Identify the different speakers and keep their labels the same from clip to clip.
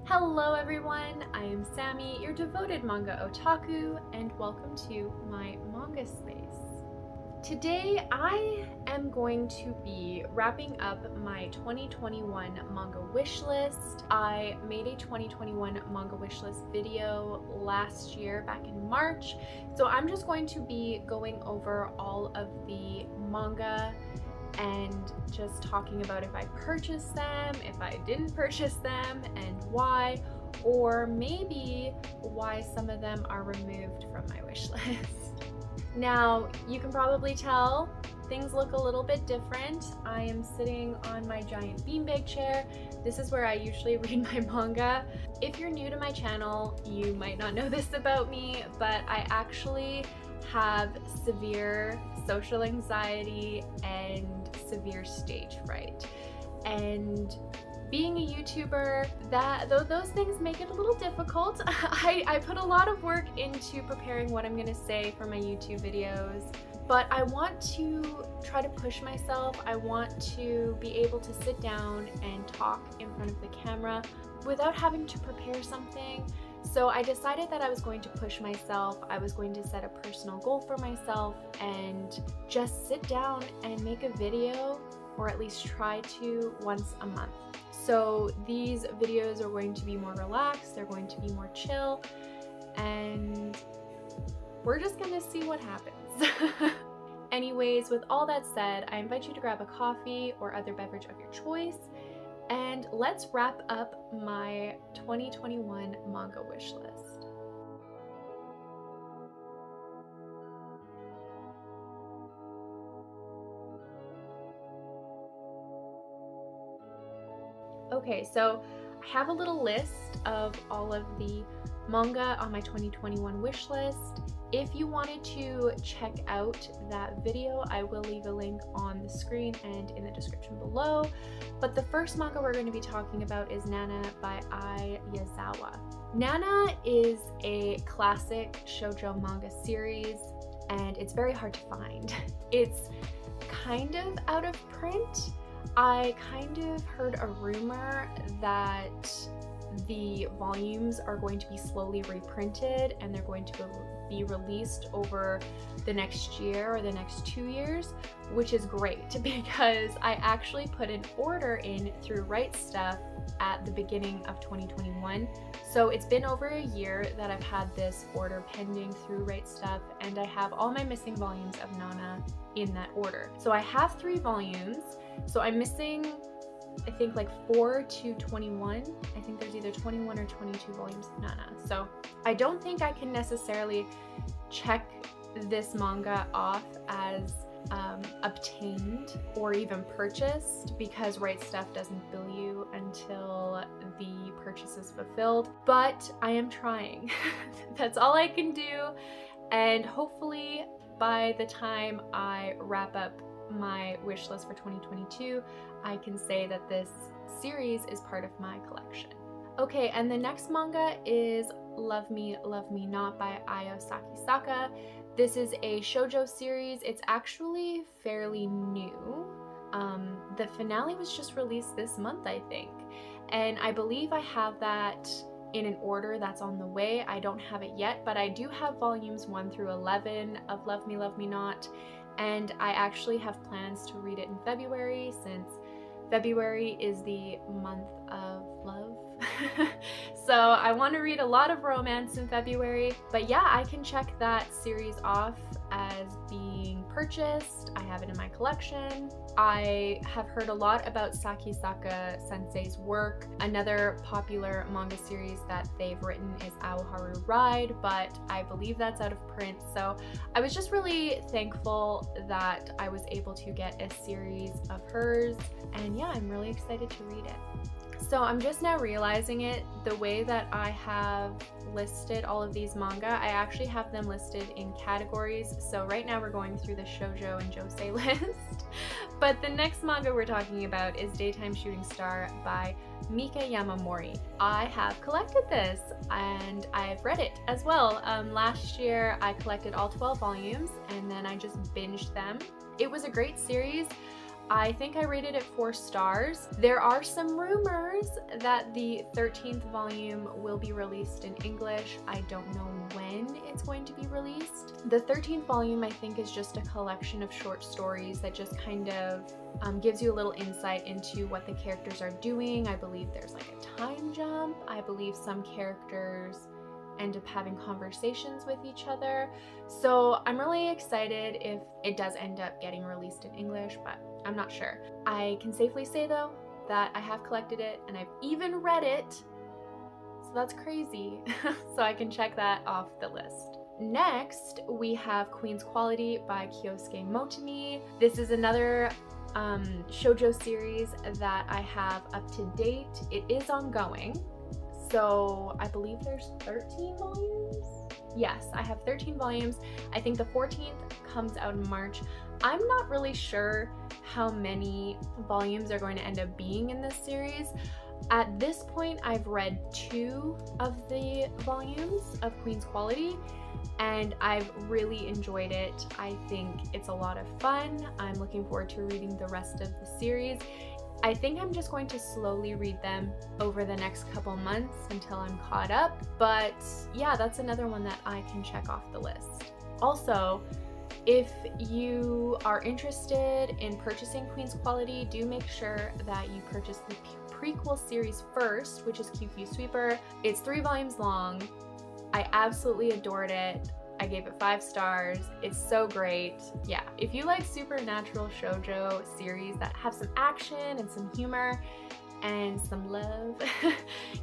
Speaker 1: Hello everyone, I am Sammy, your devoted manga otaku, and welcome to my manga space. Today I am going to be wrapping up my 2021 manga wishlist. I made a 2021 manga wishlist video last year back in March, so I'm just going to be going over all of the manga and just talking about if I purchased them, if I didn't purchase them, and why, or maybe why some of them are removed from my wish list. Now, you can probably tell things look a little bit different. I am sitting on my giant beanbag chair. This is where I usually read my manga. If you're new to my channel, you might not know this about me, but I actually have severe social anxiety and severe stage fright. And being a YouTuber, those things make it a little difficult. I put a lot of work into preparing what I'm gonna say for my YouTube videos, but I want to try to push myself. I want to be able to sit down and talk in front of the camera without having to prepare something. So I decided that I was going to push myself. I was going to set a personal goal for myself and just sit down and make a video, or at least try to, once a month. So these videos are going to be more relaxed, they're going to be more chill, and we're just gonna see what happens. Anyways, with all that said, I invite you to grab a coffee or other beverage of your choice, and let's wrap up my 2021 manga wish list. Okay, so I have a little list of all of the manga on my 2021 wish list. If you wanted to check out that video, I will leave a link on the screen and in the description below. But the first manga we're going to be talking about is Nana by Ai Yazawa. Nana is a classic shoujo manga series, and it's very hard to find. It's kind of out of print. I kind of heard a rumor that the volumes are going to be slowly reprinted and they're going to be released over the next year or the next 2 years, which is great because I actually put an order in through Right Stuff at the beginning of 2021. So it's been over a year that I've had this order pending through Right Stuff, and I have all my missing volumes of Nana in that order. So I have 3 volumes, so I'm missing I think like 4 to 21. I think there's either 21 or 22 volumes of Nana. So I don't think I can necessarily check this manga off as obtained or even purchased because Right Stuff doesn't bill you until the purchase is fulfilled. But I am trying. That's all I can do. And hopefully by the time I wrap up my wish list for 2022, I can say that this series is part of my collection. Okay, and the next manga is Love Me, Love Me Not by Ayo Sakisaka. This is a shoujo series. It's actually fairly new. The finale was just released this month, I think. And I believe I have that in an order that's on the way. I don't have it yet, but I do have volumes 1 through 11 of Love Me, Love Me Not. And I actually have plans to read it in February, since February is the month of love. So I want to read a lot of romance in February. But yeah, I can check that series off as being purchased. I have it in my collection. I have heard a lot about Sakisaka Sensei's work. Another popular manga series that they've written is Aoharu Ride, but I believe that's out of print. So I was just really thankful that I was able to get a series of hers. And yeah, I'm really excited to read it. So I'm just now realizing it, the way that I have listed all of these manga, I actually have them listed in categories. So right now we're going through the Shoujo and Josei list. But the next manga we're talking about is Daytime Shooting Star by Mika Yamamori. I have collected this and I've read it as well. Last year I collected all 12 volumes and then I just binged them. It was a great series. I think I rated it 4 stars. There are some rumors that the 13th volume will be released in English. I don't know when it's going to be released. The 13th volume, I think, is just a collection of short stories that just kind of gives you a little insight into what the characters are doing. I believe there's like a time jump. I believe some characters end up having conversations with each other. So I'm really excited if it does end up getting released in English, but I'm not sure. I can safely say though that I have collected it and I've even read it. So that's crazy. So I can check that off the list. Next, we have Queen's Quality by Kyosuke Motoni. This is another shoujo series that I have up to date. It is ongoing. So I believe there's 13 volumes? Yes, I have 13 volumes. I think the 14th comes out in March. I'm not really sure how many volumes are going to end up being in this series. At this point, I've read 2 of the volumes of Queen's Quality, and I've really enjoyed it. I think it's a lot of fun. I'm looking forward to reading the rest of the series. I think I'm just going to slowly read them over the next couple months until I'm caught up. But yeah, that's another one that I can check off the list. Also, if you are interested in purchasing Queen's Quality, do make sure that you purchase the prequel series first, which is QQ Sweeper. It's 3 volumes long. I absolutely adored it. I gave it 5 stars. It's so great. Yeah, if you like supernatural shoujo series that have some action and some humor and some love,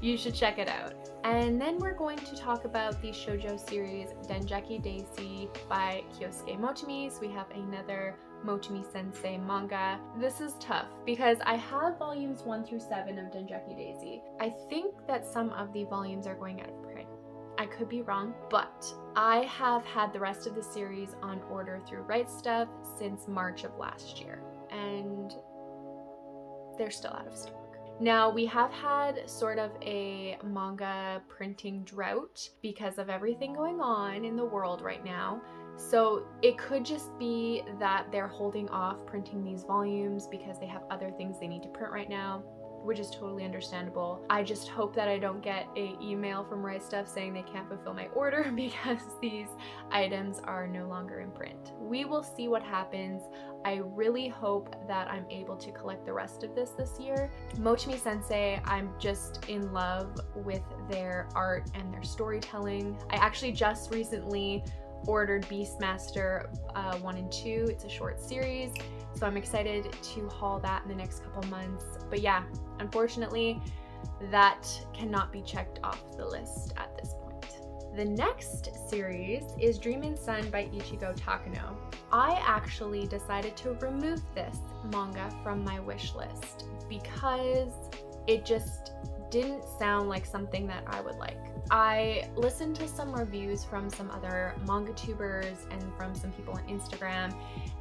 Speaker 1: you should check it out. And then we're going to talk about the shoujo series Denjaki Daisy by Kyosuke Motoni. So we have another Motoni sensei manga. This is tough because I have volumes 1 through 7 of Denjaki Daisy. I think that some of the volumes are going out of print. I could be wrong, but I have had the rest of the series on order through Right Stuff since March of last year, and they're still out of stock. Now, we have had sort of a manga printing drought because of everything going on in the world right now. So it could just be that they're holding off printing these volumes because they have other things they need to print right now, which is totally understandable. I just hope that I don't get an email from Right Stuff saying they can't fulfill my order because these items are no longer in print. We will see what happens. I really hope that I'm able to collect the rest of this year. Motoni Sensei, I'm just in love with their art and their storytelling. I actually just recently ordered Beastmaster 1 and 2. It's a short series, so I'm excited to haul that in the next couple months. But yeah, unfortunately, that cannot be checked off the list at this point. The next series is Dream in Sun by Ichigo Takano. I actually decided to remove this manga from my wish list because it just didn't sound like something that I would like. I listened to some reviews from some other manga tubers and from some people on Instagram,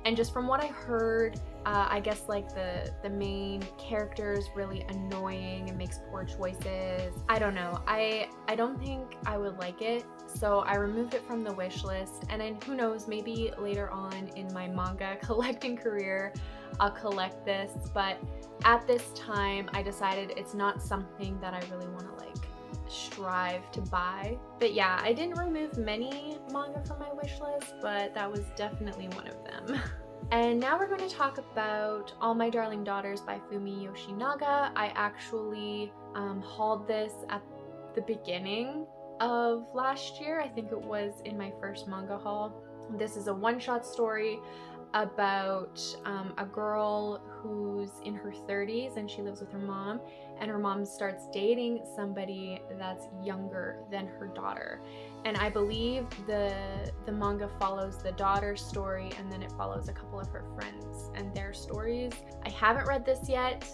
Speaker 1: and just from what I heard, I guess like the main character is really annoying and makes poor choices. I don't know. I don't think I would like it, so I removed it from the wish list. And then who knows, maybe later on in my manga collecting career, I'll collect this. But at this time, I decided it's not something that I really want to like strive to buy. But yeah, I didn't remove many manga from my wish list, but that was definitely one of them. And now we're going to talk about All My Darling Daughters by Fumi Yoshinaga. I actually hauled this at the beginning of last year. I think it was in my first manga haul. This is a one-shot story about a girl who's in her 30s and she lives with her mom, and her mom starts dating somebody that's younger than her daughter. And I believe the manga follows the daughter's story, and then it follows a couple of her friends and their stories. I haven't read this yet,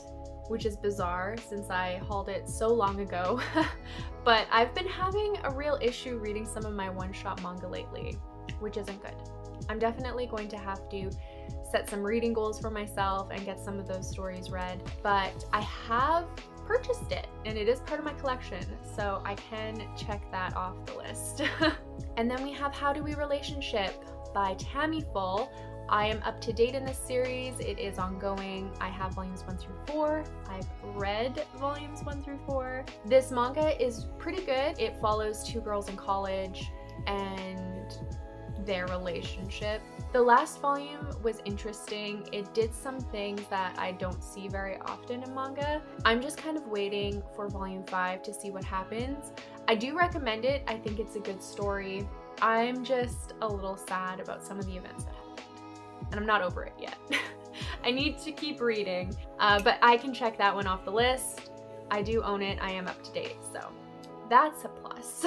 Speaker 1: which is bizarre since I hauled it so long ago. But I've been having a real issue reading some of my one-shot manga lately, which isn't good. I'm definitely going to have to set some reading goals for myself and get some of those stories read, but I have purchased it and it is part of my collection, so I can check that off the list. And then we have How Do We Relationship by Tammy Full. I am up to date in this series. It is ongoing. I have volumes 1 through 4. I've read volumes 1 through 4. This manga is pretty good. It follows 2 girls in college and their relationship. The last volume was interesting. It did some things that I don't see very often in manga. I'm just kind of waiting for volume 5 to see what happens. I do recommend it. I think it's a good story. I'm just a little sad about some of the events that happened, and I'm not over it yet. I need to keep reading, but I can check that one off the list. I do own it. I am up to date, so that's a plus.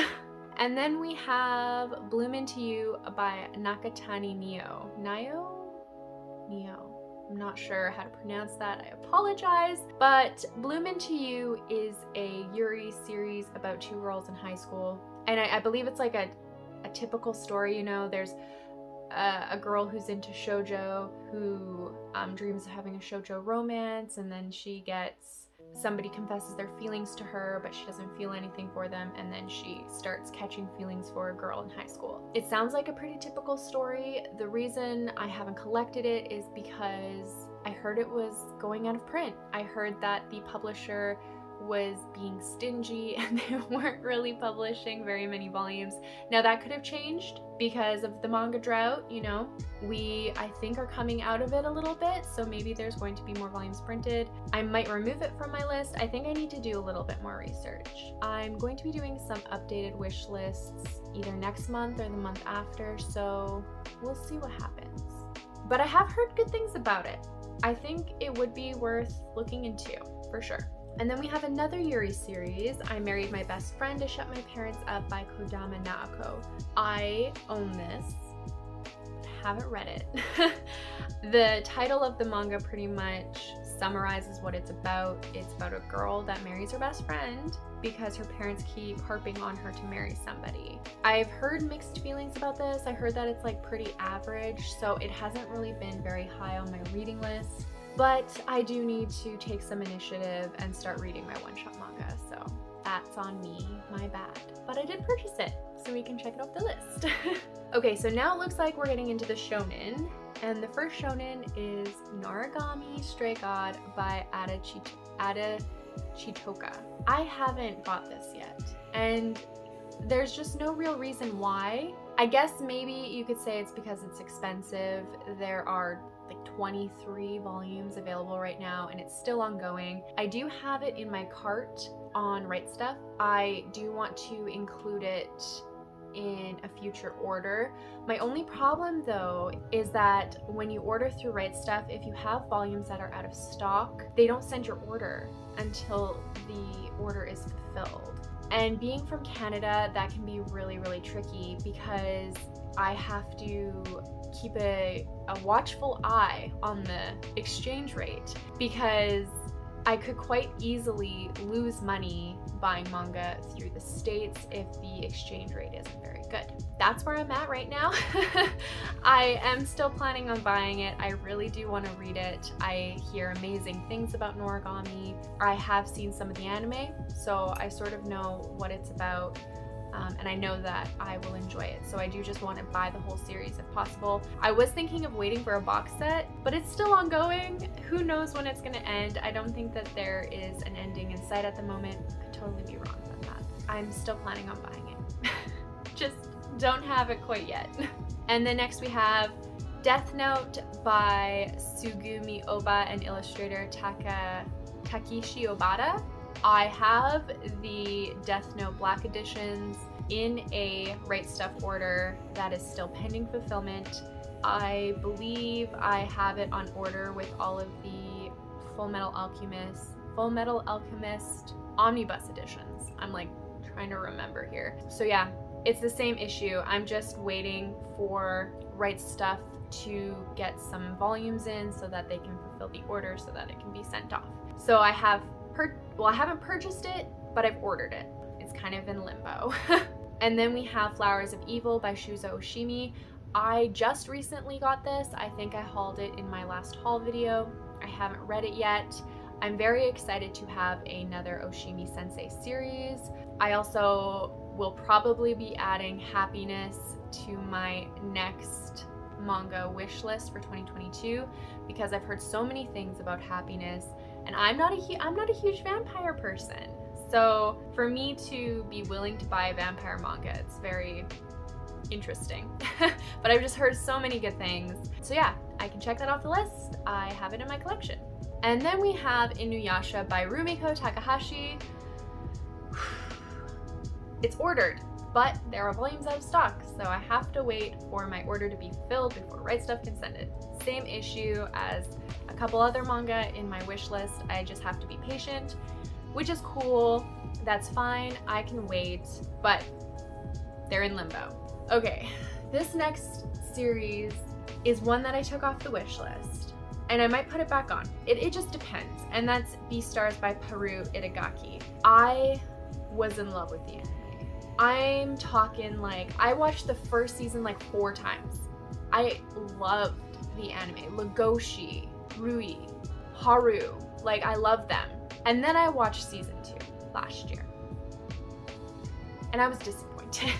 Speaker 1: And then we have Bloom Into You by Nakatani Neo. Neo. I'm not sure how to pronounce that. I apologize. But Bloom Into You is a Yuri series about 2 girls in high school. And I believe it's like a typical story, you know. There's a girl who's into shoujo who dreams of having a shoujo romance, and then somebody confesses their feelings to her, but she doesn't feel anything for them, and then she starts catching feelings for a girl in high school. It sounds like a pretty typical story. The reason I haven't collected it is because I heard it was going out of print. I heard that the publisher was being stingy and they weren't really publishing very many volumes. Now that could have changed because of the manga drought, you know. We, I think, are coming out of it a little bit, so maybe there's going to be more volumes printed. I might remove it from my list. I think I need to do a little bit more research. I'm going to be doing some updated wish lists either next month or the month after, so we'll see what happens. But I have heard good things about it. I think it would be worth looking into, for sure. And then we have another Yuri series, I Married My Best Friend to Shut My Parents Up by Kodama Naoko. I own this, but haven't read it. The title of the manga pretty much summarizes what it's about. It's about a girl that marries her best friend because her parents keep harping on her to marry somebody. I've heard mixed feelings about this. I heard that it's like pretty average, so it hasn't really been very high on my reading list. But I do need to take some initiative and start reading my one-shot manga, so that's on me, my bad. But I did purchase it, so we can check it off the list. Okay, so now it looks like we're getting into the Shounen, and the first Shounen is Noragami Stray God by Ada Chitoka. I haven't got this yet, and there's just no real reason why. I guess maybe you could say it's because it's expensive. There are like 23 volumes available right now, and it's still ongoing. I do have it in my cart on Right Stuff. I do want to include it in a future order. My only problem though is that when you order through Right Stuff, if you have volumes that are out of stock, they don't send your order until the order is fulfilled. And being from Canada, that can be really, really tricky because I have to keep a watchful eye on the exchange rate, because I could quite easily lose money buying manga through the States if the exchange rate isn't very good. That's where I'm at right now. I am still planning on buying it. I really do want to read it. I hear amazing things about Noragami. I have seen some of the anime, so I sort of know what it's about. And I know that I will enjoy it, so I do just want to buy the whole series if possible. I was thinking of waiting for a box set, but it's still ongoing. Who knows when it's going to end? I don't think that there is an ending in sight at the moment. Could totally be wrong about that. I'm still planning on buying it. Just don't have it quite yet. And then next we have Death Note by Sugumi Oba and illustrator Takeshi Obata. I have the Death Note Black editions in a Right Stuff order that is still pending fulfillment. I believe I have it on order with all of the Full Metal Alchemist omnibus editions. I'm like trying to remember here. So yeah, it's the same issue. I'm just waiting for Right Stuff to get some volumes in so that they can fulfill the order so that it can be sent off. So I haven't purchased it, but I've ordered it. It's kind of in limbo. And then we have Flowers of Evil by Shuzo Oshimi. I just recently got this. I think I hauled it in my last haul video. I haven't read it yet. I'm very excited to have another Oshimi Sensei series. I also will probably be adding Happiness to my next manga wish list for 2022 because I've heard so many things about happiness, and I'm not a huge vampire person. So for me to be willing to buy a vampire manga, it's very interesting. But I've just heard so many good things. So yeah, I can check that off the list. I have it in my collection. And then we have Inuyasha by Rumiko Takahashi. It's ordered, but there are volumes out of stock, so I have to wait for my order to be filled before Right Stuff can send it. Same issue as a couple other manga in my wish list. I just have to be patient, which is cool. That's fine, I can wait, but they're in limbo. Okay, this next series is one that I took off the wish list, and I might put it back on. It just depends, and that's Beastars by Paru Itagaki. I was in love with the anime. I'm talking like, I watched the first season like 4 times. I loved the anime. Legoshi, Rui, Haru, like I love them. And then I watched season 2 last year, and I was disappointed.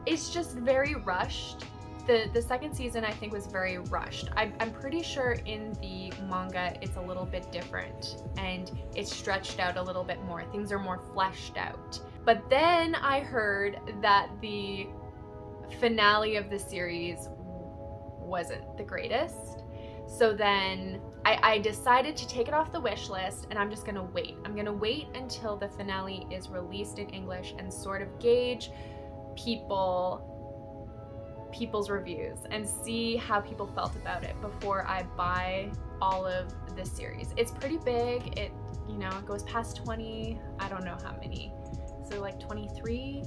Speaker 1: It's just very rushed. The second season I think was very rushed. I'm pretty sure in the manga it's a little bit different and it's stretched out a little bit more. Things are more fleshed out. But then I heard that the finale of the series wasn't the greatest. So then I decided to take it off the wish list, and I'm just gonna wait. I'm gonna wait until the finale is released in English and sort of gauge people's reviews and see how people felt about it before I buy all of the series. It's pretty big. It goes past 20, I don't know how many. So like 23,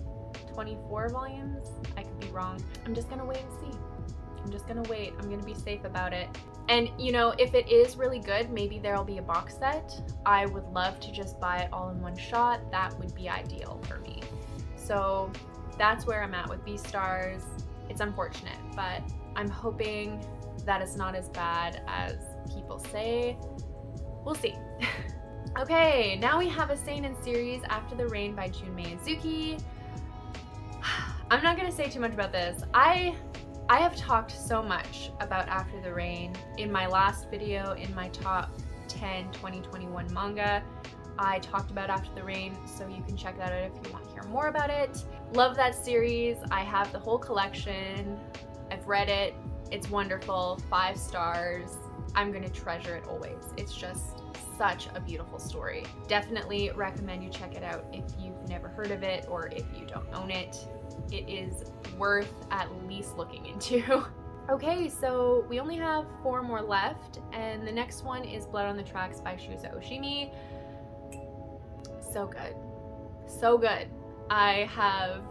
Speaker 1: 24 volumes? I could be wrong. I'm just gonna wait and see. I'm just gonna wait. I'm gonna be safe about it. And if it is really good, maybe there'll be a box set. I would love to just buy it all in one shot. That would be ideal for me. So that's where I'm at with Beastars. It's unfortunate, but I'm hoping that it's not as bad as people say. We'll see. Okay, now we have a Seinen series, After the Rain by Junmei Izuki. I'm not gonna say too much about this. I have talked so much about After the Rain in my last video, in my top 10 2021 manga. I talked about After the Rain, so you can check that out if you want to hear more about it. Love that series. I have the whole collection. I've read it. It's wonderful. 5 stars. I'm gonna treasure it always. It's just such a beautiful story. Definitely recommend you check it out if you've never heard of it or if you don't own it. It is worth at least looking into. Okay, so we only have 4 more left, and the next one is Blood on the Tracks by Shuzo Oshimi. So good. So good. I have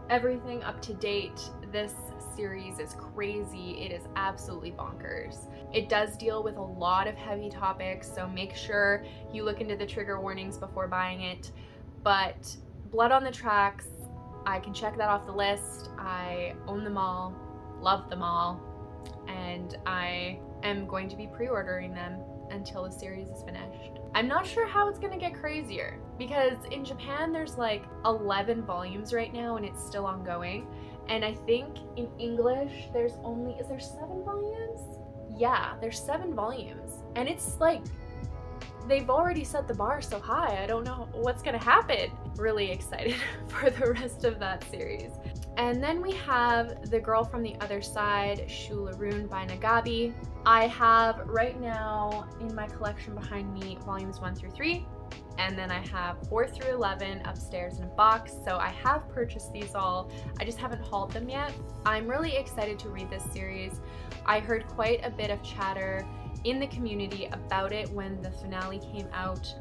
Speaker 1: everything up to date. This series is crazy. It is absolutely bonkers. It does deal with a lot of heavy topics, so make sure you look into the trigger warnings before buying it. But Blood on the Tracks, I can check that off the list. I own them all, love them all, and I am going to be pre-ordering them until the series is finished. I'm not sure how it's gonna get crazier, because in Japan there's like 11 volumes right now and it's still ongoing. And I think in English there's only, is there 7 volumes? Yeah, there's 7 volumes. And it's like, they've already set the bar so high, I don't know what's gonna happen. Really excited for the rest of that series. And then we have The Girl from the Other Side, Shularun by Nagabi. I have right now in my collection behind me volumes 1 through 3, and then I have 4 through 11 upstairs in a box, so I have purchased these all. I just haven't hauled them yet. I'm really excited to read this series. I heard quite a bit of chatter in the community about it when the finale came out.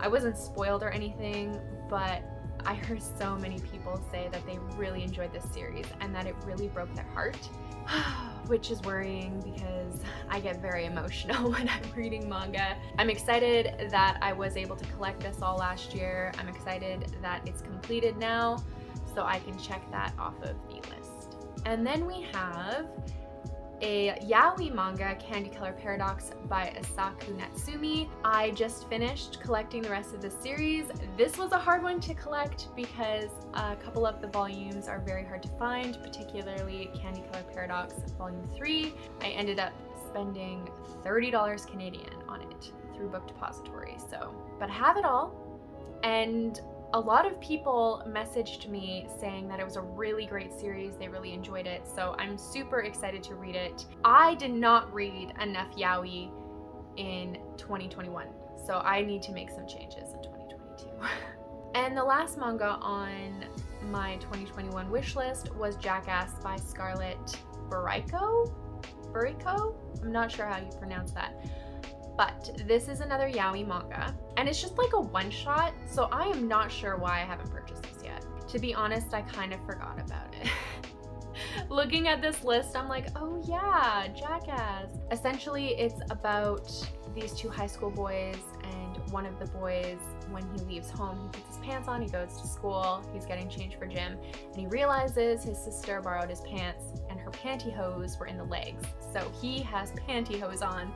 Speaker 1: I wasn't spoiled or anything, but I heard so many people say that they really enjoyed this series and that it really broke their heart, which is worrying because I get very emotional when I'm reading manga. I'm excited that I was able to collect this all last year. I'm excited that it's completed now, so I can check that off of the list. And then we have a yaoi manga, Candy Color Paradox by Asaku Natsumi. I just finished collecting the rest of the series. This was a hard one to collect because a couple of the volumes are very hard to find, particularly Candy Color Paradox Volume 3. I ended up spending $30 Canadian on it through Book Depository, but I have it all, and a lot of people messaged me saying that it was a really great series, they really enjoyed it, so I'm super excited to read it. I did not read enough yaoi in 2021, so I need to make some changes in 2022. And the last manga on my 2021 wish list was Jackass by Scarlett Buriko? I'm not sure how you pronounce that. But this is another yaoi manga, and it's just like a one-shot, so I am not sure why I haven't purchased this yet. To be honest, I kind of forgot about it. Looking at this list, I'm like, oh yeah, Jackass. Essentially, it's about these two high school boys, and one of the boys, when he leaves home, he puts his pants on, he goes to school, he's getting changed for gym, and he realizes his sister borrowed his pants, and her pantyhose were in the legs. So he has pantyhose on,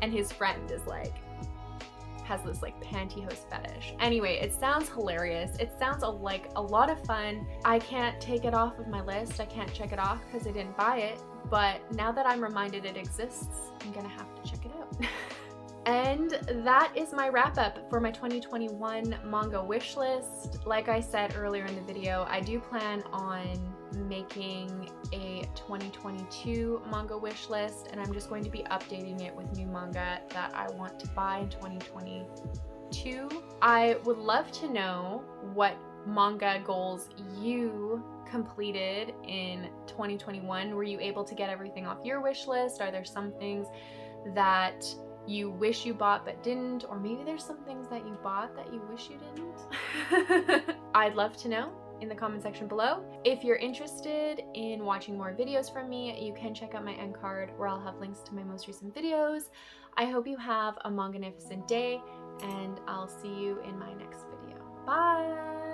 Speaker 1: and his friend is like, has this like pantyhose fetish. Anyway, it sounds hilarious. It sounds like a lot of fun. I can't take it off of my list. I can't check it off because I didn't buy it. But now that I'm reminded it exists, I'm gonna have to check it out. And that is my wrap up for my 2021 manga wish list. Like I said earlier in the video, I do plan on making a 2022 manga wish list, and I'm just going to be updating it with new manga that I want to buy in 2022. I would love to know what manga goals you completed in 2021. Were you able to get everything off your wish list? Are there some things that you wish you bought but didn't, or maybe there's some things that you bought that you wish you didn't? I'd love to know in the comment section below. If you're interested in watching more videos from me, you can check out my end card where I'll have links to my most recent videos. I hope you have a manga-nificent day, and I'll see you in my next video. Bye!